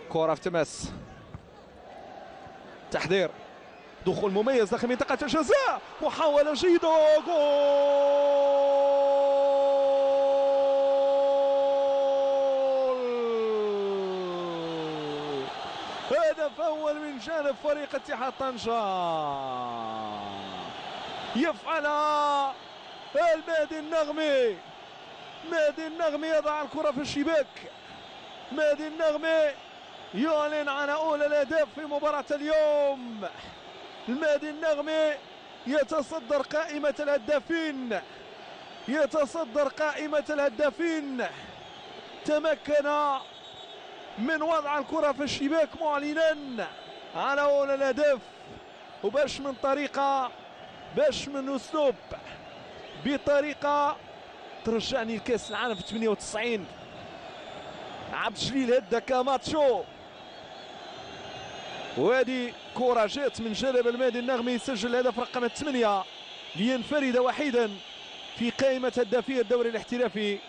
كرة في تماس، تحضير، دخول مميز داخل منطقة الجزاء، محاولة جيدة، جول! هدف أول من جانب فريق اتحاد طنجة، يفعلها المهدي النغمي. مهدي النغمي يضع الكرة في الشباك، مهدي النغمي يعلن عن أولى الأهداف في مباراة اليوم. المهدي النغمي يتصدر قائمة الهدافين، يتصدر قائمة الهدافين، تمكن من وضع الكرة في الشباك معلنا على أولى الأهداف، وباش من طريقة، باش من أسلوب، بطريقة ترجعني لكأس العالم في 98. عبد الجليل هدا كاماتشو، وهذه كرة جات من جانب المهدي النغمي، يسجل الهدف رقم 8 لينفرد وحيدا في قائمة هدافي الدوري الاحترافي،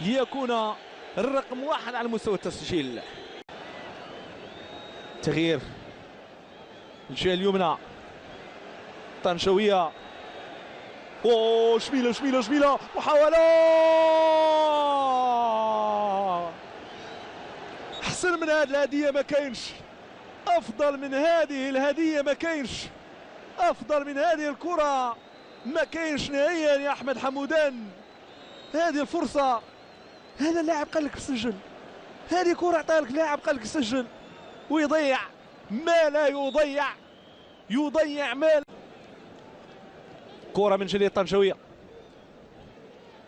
ليكون الرقم 1 على مستوى التسجيل. تغيير الجهة اليمنى طنجاوية، اوه شميلة شميلة شميلة، محاولة أحسن من هذه الهدية ما كاينش، أفضل من هذه الهدية ما كاينش، أفضل من هذه الكرة ما كاينش نهائيا يا أحمد حمودان. هذه الفرصة، هذا اللاعب قال لك سجل، هذه كرة عطاها لك لاعب قال لك سجل، ويضيع ما لا يضيع، يضيع ما. كرة من جديد الطنجاوية،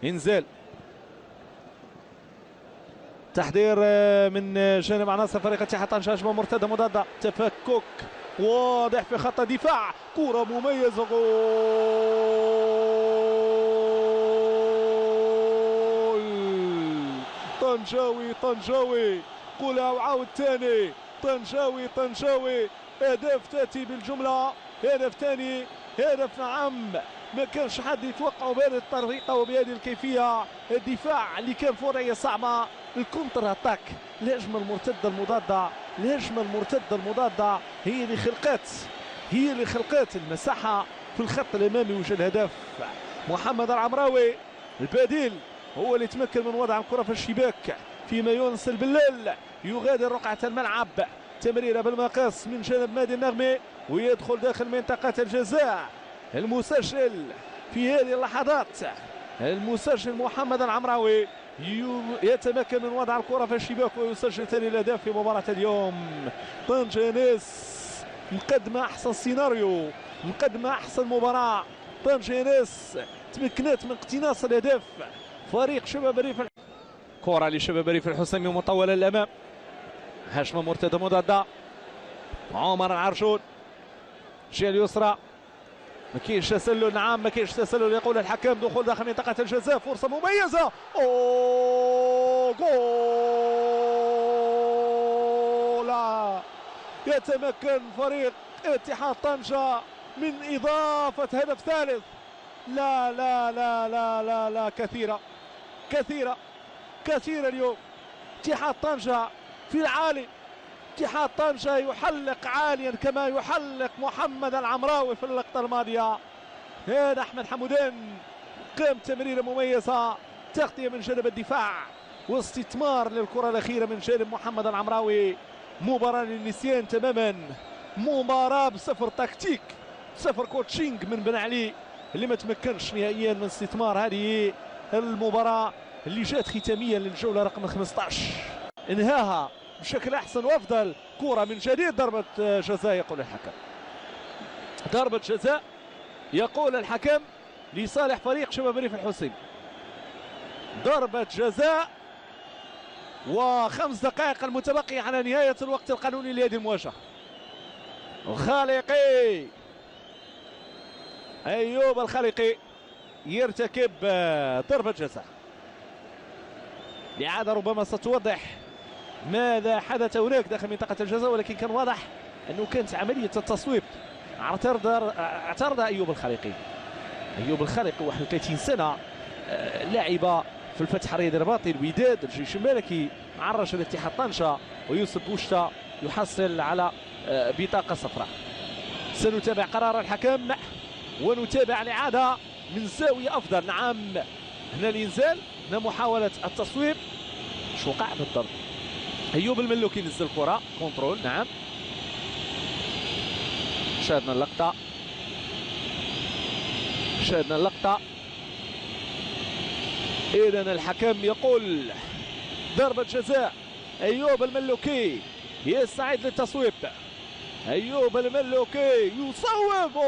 انزال، تحضير من جانب عناصر فريق اتحاد طنجة، هجمة مرتدة مضادة، تفكك واضح في خط الدفاع، كرة مميزة، جول! طنجاوي طنجاوي، قولها وعاود ثاني، طنجاوي طنجاوي، اهداف تاتي بالجملة، هدف ثاني، هدف نعم ما كانش حد يتوقعه بهذه الطريقة وبهذه الكيفية. الدفاع اللي كان في وضعية صعبة، الكونتر اتاك، الهجمة المرتدة المضادة، الهجمة المرتدة المضادة هي اللي خلقت المساحة في الخط الأمامي وجه الهدف. محمد العمراوي البديل هو اللي تمكن من وضع الكرة في الشباك، فيما يونس البلال يغادر رقعة الملعب، تمريرة بالمقص من جانب مهدي النغمي، ويدخل داخل منطقة الجزاء. المسجل في هذه اللحظات، المسجل محمد العمراوي يتمكن من وضع الكرة في الشباك ويسجل ثاني الأهداف في مباراة اليوم. طنجة ناس مقدمة أحسن سيناريو، مقدمة أحسن مباراة. طنجة ناس تمكنت من اقتناص الأهداف فريق شباب ريف. كرة لشباب ريف الحسيمي مطولة للأمام، هجمة مرتدة مضادة، عمر العرجون الجهة اليسرى، ما كاينش تسلل، نعم ما كاينش تسلل يقول الحكم، دخول داخل منطقة الجزاء، فرصة مميزة، اوه جول! يتمكن فريق اتحاد طنجة من إضافة هدف ثالث. لا لا لا لا لا لا، كثيرة كثيرة كثيرة اليوم. اتحاد طنجة في العالي، اتحاد طنجة يحلق عاليا كما يحلق محمد العمراوي في اللقطة الماضية. هنا أحمد حمودان قام تمريرة مميزة، تغطية من جانب الدفاع واستثمار للكرة الأخيرة من جانب محمد العمراوي. مباراة للنسيان تماما، مباراة بصفر تكتيك، صفر كوتشينج من بن علي اللي ما تمكنش نهائيا من استثمار هذه المباراة اللي جات ختاميا للجولة رقم 15. انهاها بشكل احسن وافضل. كرة من جديد، ضربة جزاء يقول الحكم، ضربة جزاء يقول الحكم لصالح فريق شباب ريف الحسيمي. ضربة جزاء و5 دقائق المتبقية على نهاية الوقت القانوني لهذه المواجهة. الخالقي أيوب الخالقي يرتكب ضربة جزاء. الإعادة ربما ستوضح ماذا حدث هناك داخل منطقة الجزاء، ولكن كان واضح أنه كانت عملية التصويب. اعترض أيوب الخالقي. أيوب الخالقي 31 سنة، لاعب في الفتح رياضي الرباطي. الوداد الجيش الملكي مع الرجاء اتحاد طنجة، ويوسف بوشتا يحصل على بطاقة صفراء. سنتابع قرار الحكم ونتابع الإعادة من زاوية أفضل. نعم هنا الإنزال، هنا محاولة التصويب. شو وقع بالضبط؟ أيوب الملوكي نزل الكرة كونترول. نعم شاهدنا اللقطة، شاهدنا اللقطة. إذن الحكم يقول ضربة جزاء. أيوب الملوكي يستعد للتصويب. أيوب الملوكي يصوب.